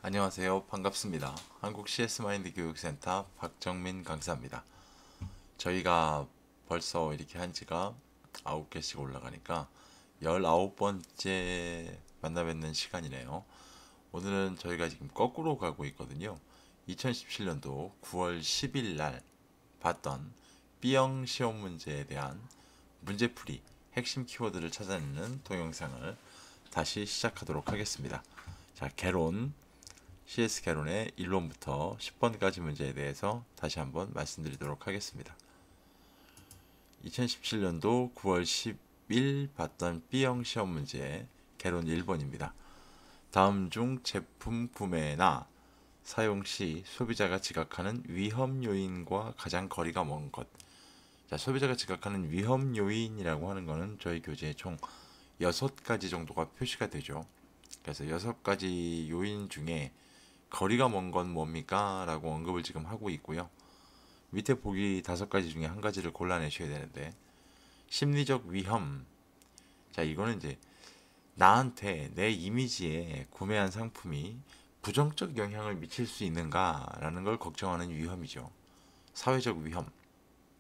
안녕하세요. 반갑습니다. 한국 CS마인드 교육센터 박정민 강사입니다. 저희가 벌써 이렇게 한 지가 9개씩 올라가니까 19번째 만나 뵙는 시간이네요. 오늘은 저희가 지금 거꾸로 가고 있거든요. 2017년도 9월 10일 날 봤던 B형 시험 문제에 대한 문제풀이 핵심 키워드를 찾아내는 동영상을 다시 시작하도록 하겠습니다. 자, 개론 CS 개론의 1번부터 10번까지 문제에 대해서 다시 한번 말씀드리도록 하겠습니다. 2017년도 9월 10일 봤던 B형 시험 문제 개론 1번입니다. 다음 중 제품 구매나 사용 시 소비자가 지각하는 위험 요인과 가장 거리가 먼 것. 자, 소비자가 지각하는 위험 요인이라고 하는 것은 저희 교재에 총 6가지 정도가 표시가 되죠. 그래서 6가지 요인 중에 거리가 먼 건 뭡니까? 라고 언급을 지금 하고 있고요. 밑에 보기 5가지 중에 한 가지를 골라내셔야 되는데, 심리적 위험. 자, 이거는 이제 나한테 내 이미지에 구매한 상품이 부정적 영향을 미칠 수 있는가라는 걸 걱정하는 위험이죠. 사회적 위험.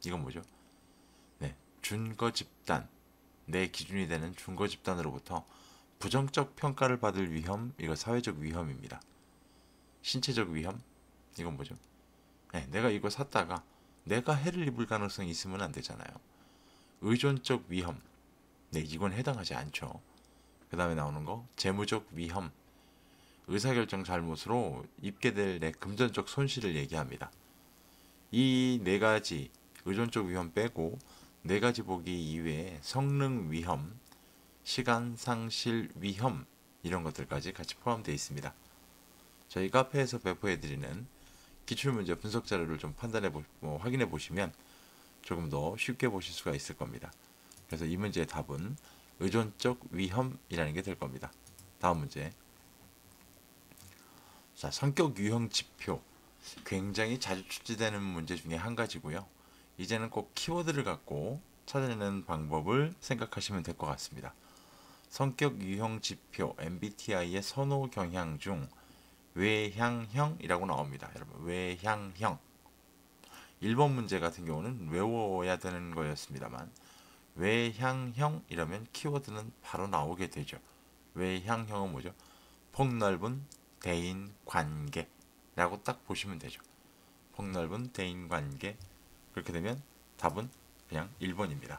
이건 뭐죠? 네, 준거 집단. 내 기준이 되는 준거 집단으로부터 부정적 평가를 받을 위험. 이거 사회적 위험입니다. 신체적 위험. 이건 뭐죠? 네, 내가 이거 샀다가 내가 해를 입을 가능성이 있으면 안 되잖아요. 의존적 위험. 네, 이건 해당하지 않죠. 그 다음에 나오는 거 재무적 위험. 의사결정 잘못으로 입게 될 내 금전적 손실을 얘기합니다. 이 4가지 의존적 위험 빼고 4가지 보기 이외에 성능 위험, 시간 상실 위험 이런 것들까지 같이 포함되어 있습니다. 저희 카페에서 배포해드리는 기출문제 분석 자료를 좀 확인해 보시면 조금 더 쉽게 보실 수가 있을 겁니다. 그래서 이 문제의 답은 의존적 위험이라는 게 될 겁니다. 다음 문제. 자, 성격 유형 지표. 굉장히 자주 출제되는 문제 중에 한 가지고요. 이제는 꼭 키워드를 갖고 찾아내는 방법을 생각하시면 될 것 같습니다. 성격 유형 지표 MBTI의 선호 경향 중 외향형이라고 나옵니다. 여러분, 외향형. 1번 문제 같은 경우는 외워야 되는 거였습니다만 외향형이라면 키워드는 바로 나오게 되죠. 외향형은 뭐죠? 폭넓은 대인관계라고 딱 보시면 되죠. 폭넓은 대인관계. 그렇게 되면 답은 그냥 1번입니다.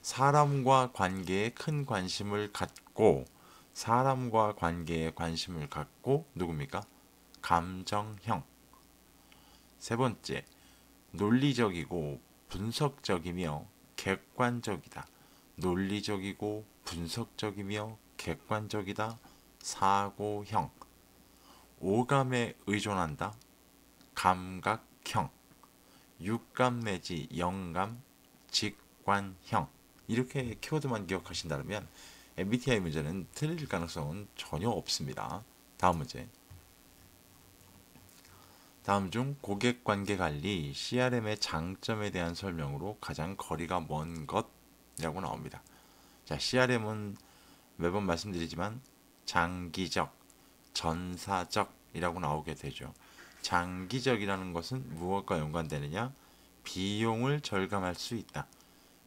사람과 관계에 큰 관심을 갖고 사람과 관계에 관심을 갖고 누굽니까? 감정형. 세 번째, 논리적이고 분석적이며 객관적이다. 논리적이고 분석적이며 객관적이다. 사고형. 오감에 의존한다. 감각형. 육감 내지 영감, 직관형. 이렇게 키워드만 기억하신다면 MBTI 문제는 틀릴 가능성은 전혀 없습니다. 다음 문제. 다음 중 고객관계관리 CRM의 장점에 대한 설명으로 가장 거리가 먼 것이라고 나옵니다. 자, CRM은 매번 말씀드리지만 장기적, 전사적이라고 나오게 되죠. 장기적이라는 것은 무엇과 연관되느냐? 비용을 절감할 수 있다.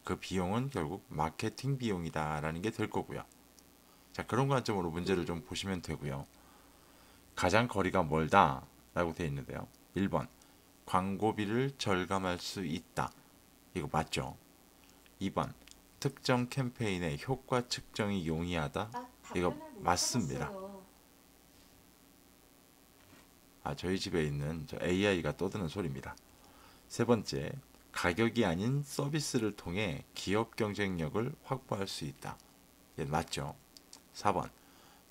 그 비용은 결국 마케팅 비용이다라는 게 될 거고요. 자, 그런 관점으로 문제를 좀 보시면 되고요. 가장 거리가 멀다 라고 되어 있는데요. 1번 광고비를 절감할 수 있다. 이거 맞죠? 2번 특정 캠페인의 효과 측정이 용이하다. 아, 이거 답변을 못 맞습니다. 찾았어요. 저희 집에 있는 AI가 떠드는 소리입니다. 세 번째, 가격이 아닌 서비스를 통해 기업 경쟁력을 확보할 수 있다. 예, 맞죠? 4번,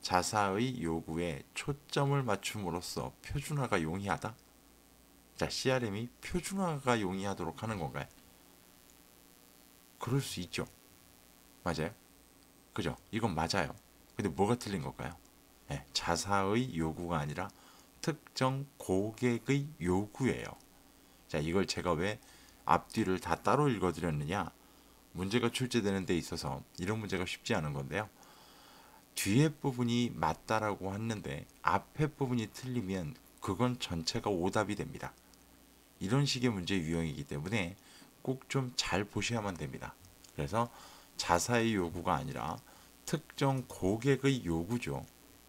자사의 요구에 초점을 맞춤으로써 표준화가 용이하다. 자, CRM이 표준화가 용이하도록 하는 건가요? 그럴 수 있죠. 맞아요? 그죠? 이건 맞아요. 근데 뭐가 틀린 걸까요? 네, 자사의 요구가 아니라 특정 고객의 요구예요. 자, 이걸 제가 왜 앞뒤를 다 따로 읽어드렸느냐? 문제가 출제되는 데 있어서 이런 문제가 쉽지 않은 건데요. 뒤에 부분이 맞다라고 했는데 앞에 부분이 틀리면 그건 전체가 오답이 됩니다. 이런 식의 문제 유형이기 때문에 꼭 좀 잘 보셔야만 됩니다. 그래서 자사의 요구가 아니라 특정 고객의 요구죠.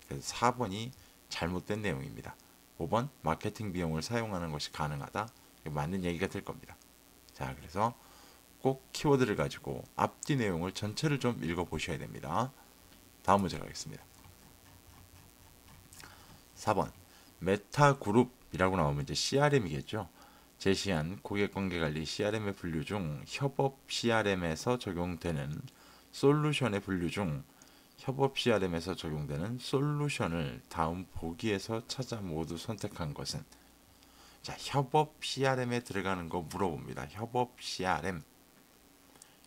그래서 4번이 잘못된 내용입니다. 5번 마케팅 비용을 사용하는 것이 가능하다. 맞는 얘기가 될 겁니다. 자, 그래서 꼭 키워드를 가지고 앞뒤 내용을 전체를 좀 읽어보셔야 됩니다. 다음 문제 가겠습니다. 4번 메타그룹이라고 나오면 이제 CRM이겠죠. 제시한 고객관계관리 CRM의 분류 중 협업 CRM에서 적용되는 솔루션의 분류 중 협업 CRM에서 적용되는 솔루션을 다음 보기에서 찾아 모두 선택한 것은. 자, 협업 CRM에 들어가는 거 물어봅니다. 협업 CRM.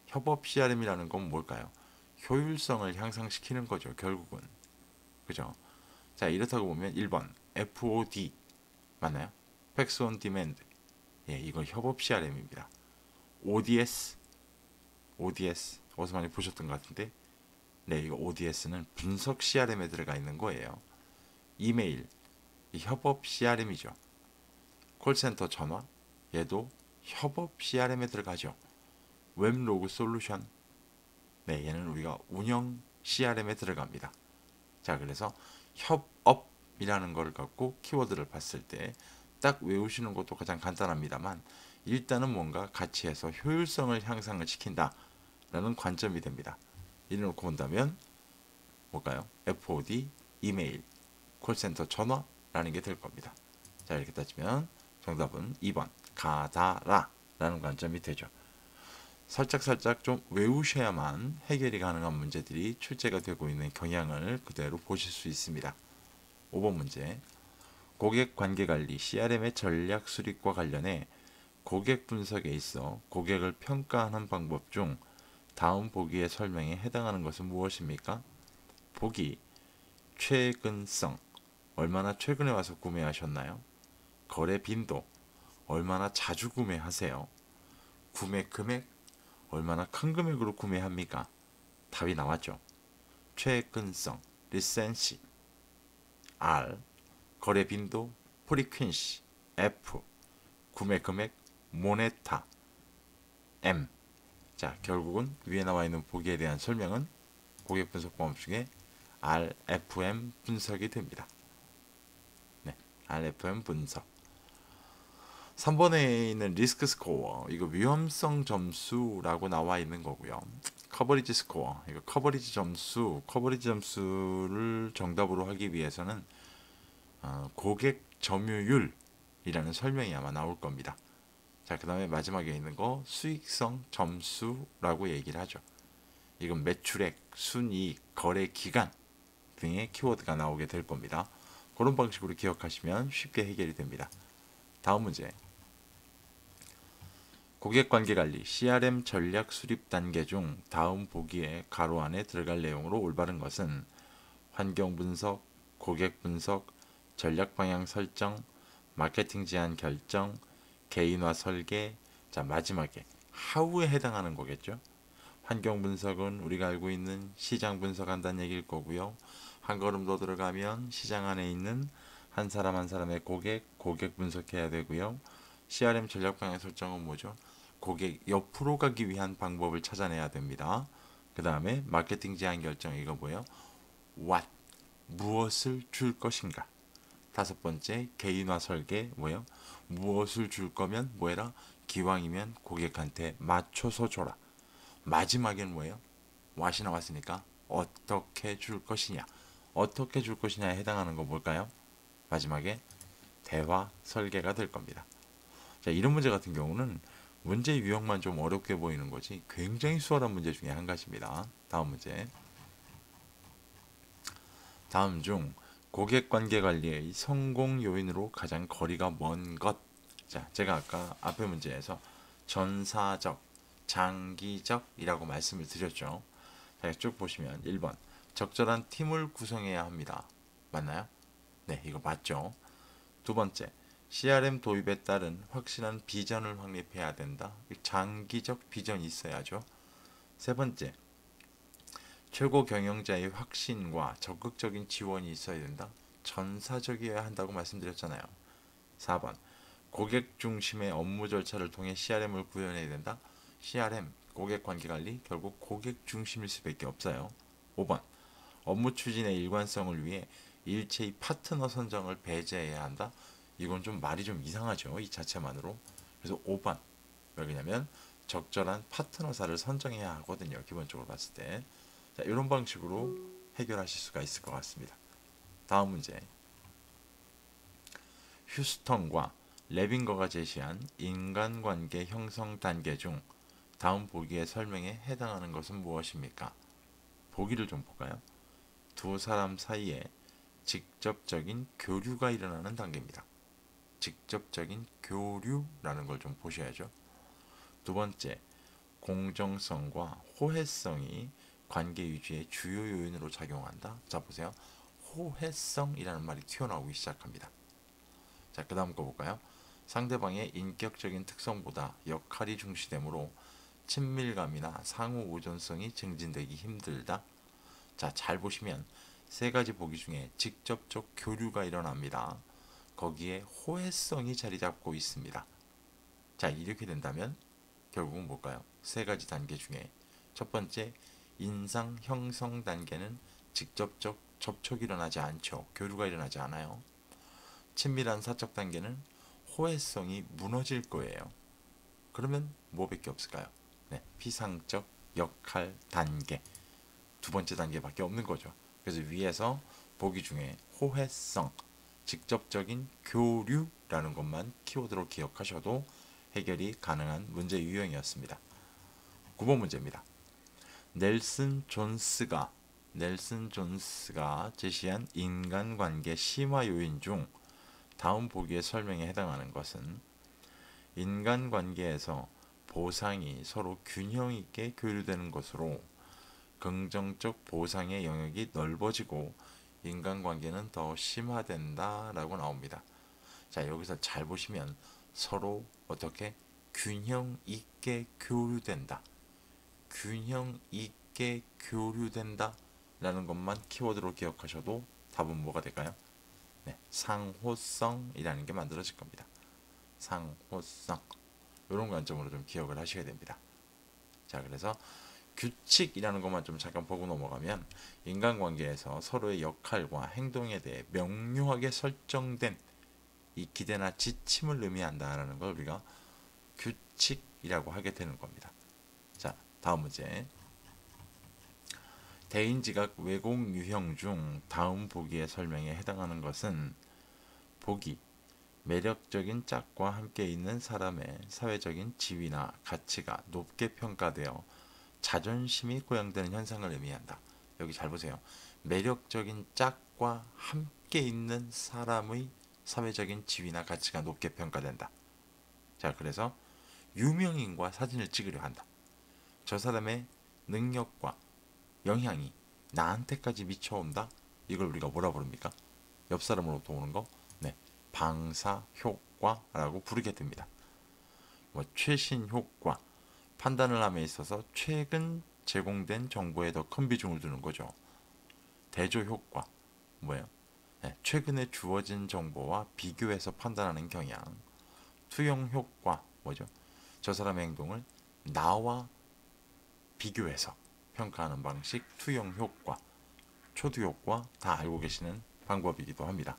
협업 CRM이라는 건 뭘까요? 효율성을 향상시키는 거죠, 결국은. 그죠? 자, 이렇다고 보면 1번 FOD 맞나요? Facts on Demand. 예, 이건 협업 CRM입니다. ODS 어디서 많이 보셨던 것 같은데, 네, 이거 ODS는 분석 CRM에 들어가 있는 거예요. 이메일, 이 협업 CRM이죠. 콜센터 전화, 얘도 협업 CRM에 들어가죠. 웹로그 솔루션, 네, 얘는 우리가 운영 CRM에 들어갑니다. 자, 그래서 협업이라는 걸 갖고 키워드를 봤을 때 딱 외우시는 것도 가장 간단합니다만, 일단은 뭔가 같이 해서 효율성을 향상을 시킨다라는 관점이 됩니다. 이래놓고 본다면 뭘까요? FOD, 이메일, 콜센터 전화라는 게 될 겁니다. 자, 이렇게 따지면 정답은 2번 가다라 라는 관점이 되죠. 살짝 좀 외우셔야만 해결이 가능한 문제들이 출제가 되고 있는 경향을 그대로 보실 수 있습니다. 5번 문제, 고객관계관리 CRM의 전략 수립과 관련해 고객 분석에 있어 고객을 평가하는 방법 중 다음 보기의 설명에 해당하는 것은 무엇입니까? 보기, 최근성, 얼마나 최근에 와서 구매하셨나요? 거래 빈도, 얼마나 자주 구매하세요? 구매 금액, 얼마나 큰 금액으로 구매합니까? 답이 나왔죠. 최근성, 리센시, R, 거래 빈도, 프리퀸시, F, 구매 금액, 모네타, M. 자, 결국은 위에 나와 있는 보기에 대한 설명은 고객 분석 방법 중에 RFM 분석이 됩니다. 네, RFM 분석. 3번에 있는 리스크 스코어, 이거 위험성 점수라고 나와 있는 거고요. 커버리지 스코어, 이거 커버리지 점수를 정답으로 하기 위해서는 고객 점유율이라는 설명이 아마 나올 겁니다. 자, 그 다음에 마지막에 있는 거 수익성 점수라고 얘기를 하죠. 이건 매출액, 순이익, 거래 기간 등의 키워드가 나오게 될 겁니다. 그런 방식으로 기억하시면 쉽게 해결이 됩니다. 다음 문제. 고객관계관리 CRM 전략 수립 단계 중 다음 보기에 가로 안에 들어갈 내용으로 올바른 것은 환경 분석, 고객 분석, 전략 방향 설정, 마케팅 제안 결정, 개인화 설계. 자, 마지막에 하우에 해당하는 거겠죠. 환경 분석은 우리가 알고 있는 시장 분석한다는 얘기일 거고요. 한 걸음 더 들어가면 시장 안에 있는 한 사람 한 사람의 고객 분석해야 되고요. CRM 전략 방향 설정은 뭐죠? 고객 옆으로 가기 위한 방법을 찾아내야 됩니다. 그 다음에 마케팅 제안 결정, 이거 뭐예요? What, 무엇을 줄 것인가. 다섯 번째 개인화 설계, 뭐예요? 무엇을 줄 거면 뭐해라? 기왕이면 고객한테 맞춰서 줘라. 마지막엔 뭐예요? what이 나왔으니까 어떻게 줄 것이냐. 어떻게 줄 것이냐에 해당하는 거 뭘까요? 마지막에 대화 설계가 될 겁니다. 자, 이런 문제 같은 경우는 문제 유형만 좀 어렵게 보이는 거지 굉장히 수월한 문제 중에 한 가지입니다. 다음 문제. 다음 중 고객관계 관리의 성공 요인으로 가장 거리가 먼 것. 자, 제가 아까 앞에 문제에서 전사적, 장기적이라고 말씀을 드렸죠. 자, 쭉 보시면 1번 적절한 팀을 구성해야 합니다. 맞나요? 네, 이거 맞죠. 두 번째, CRM 도입에 따른 확실한 비전을 확립해야 된다. 장기적 비전이 있어야죠. 세 번째, 최고 경영자의 확신과 적극적인 지원이 있어야 된다. 전사적이어야 한다고 말씀드렸잖아요. 4번. 고객 중심의 업무 절차를 통해 CRM을 구현해야 된다. CRM, 고객관계관리, 결국 고객 중심일 수밖에 없어요. 5번. 업무 추진의 일관성을 위해 일체의 파트너 선정을 배제해야 한다. 이건 좀 말이 좀 이상하죠. 이 자체만으로. 그래서 5번. 왜 그러냐면 적절한 파트너사를 선정해야 하거든요. 기본적으로 봤을 때. 자, 이런 방식으로 해결하실 수가 있을 것 같습니다. 다음 문제. 휴스턴과 레빙거가 제시한 인간관계 형성 단계 중 다음 보기의 설명에 해당하는 것은 무엇입니까? 보기를 좀 볼까요? 두 사람 사이에 직접적인 교류가 일어나는 단계입니다. 직접적인 교류라는 걸 좀 보셔야죠. 두 번째, 공정성과 호혜성이 관계 유지의 주요 요인으로 작용한다. 자, 보세요. 호혜성이라는 말이 튀어나오기 시작합니다. 자, 그 다음 거 볼까요? 상대방의 인격적인 특성보다 역할이 중시되므로 친밀감이나 상호 의존성이 증진되기 힘들다. 자, 잘 보시면 세 가지 보기 중에 직접적 교류가 일어납니다. 거기에 호혜성이 자리 잡고 있습니다. 자, 이렇게 된다면 결국은 뭘까요? 세 가지 단계 중에 첫 번째, 인상 형성 단계는 직접적 접촉이 일어나지 않죠. 교류가 일어나지 않아요. 친밀한 사적 단계는 호혜성이 무너질 거예요. 그러면 뭐밖에 없을까요? 네, 피상적 역할 단계. 두 번째 단계밖에 없는 거죠. 그래서 위에서 보기 중에 호혜성, 직접적인 교류라는 것만 키워드로 기억하셔도 해결이 가능한 문제 유형이었습니다. 9번 문제입니다. 넬슨 존스가 제시한 인간관계 심화 요인 중 다음 보기의 설명에 해당하는 것은 인간관계에서 보상이 서로 균형 있게 교류되는 것으로 긍정적 보상의 영역이 넓어지고 인간관계는 더 심화된다라고 나옵니다. 자, 여기서 잘 보시면 서로 어떻게 균형 있게 교류된다. 균형 있게 교류된다 라는 것만 키워드로 기억하셔도 답은 뭐가 될까요? 네, 상호성이라는 게 만들어질 겁니다. 상호성. 이런 관점으로 좀 기억을 하셔야 됩니다. 자, 그래서 규칙이라는 것만 좀 잠깐 보고 넘어가면 인간관계에서 서로의 역할과 행동에 대해 명료하게 설정된 이 기대나 지침을 의미한다라는 걸 우리가 규칙이라고 하게 되는 겁니다. 자, 다음 문제. 대인지각 왜곡 유형 중 다음 보기의 설명에 해당하는 것은 보기, 매력적인 짝과 함께 있는 사람의 사회적인 지위나 가치가 높게 평가되어 자존심이 고양되는 현상을 의미한다. 여기 잘 보세요. 매력적인 짝과 함께 있는 사람의 사회적인 지위나 가치가 높게 평가된다. 자, 그래서 유명인과 사진을 찍으려 한다. 저 사람의 능력과 영향이 나한테까지 미쳐온다. 이걸 우리가 뭐라 부릅니까? 옆 사람으로부터 오는 거? 네, 방사 효과라고 부르게 됩니다. 뭐 최신 효과, 판단을 함에 있어서 최근 제공된 정보에 더 큰 비중을 두는 거죠. 대조 효과, 뭐예요? 네, 최근에 주어진 정보와 비교해서 판단하는 경향. 투영 효과, 뭐죠? 저 사람의 행동을 나와 비교해서 평가하는 방식, 투영 효과, 초두 효과 다 알고 계시는 방법이기도 합니다.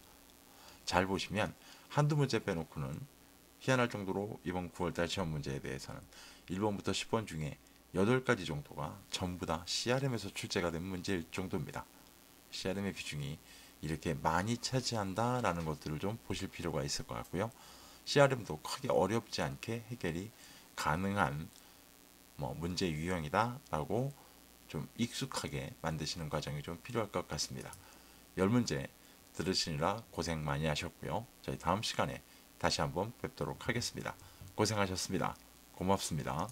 잘 보시면 한두 문제 빼놓고는 희한할 정도로 이번 9월달 시험 문제에 대해서는 1번부터 10번 중에 8가지 정도가 전부 다 CRM에서 출제가 된 문제일 정도입니다. CRM의 비중이 이렇게 많이 차지한다라는 것들을 좀 보실 필요가 있을 것 같고요. CRM도 크게 어렵지 않게 해결이 가능한 문제 유형이다라고 좀 익숙하게 만드시는 과정이 좀 필요할 것 같습니다. 10문제 들으시느라 고생 많이 하셨고요. 저희 다음 시간에 다시 한번 뵙도록 하겠습니다. 고생하셨습니다. 고맙습니다.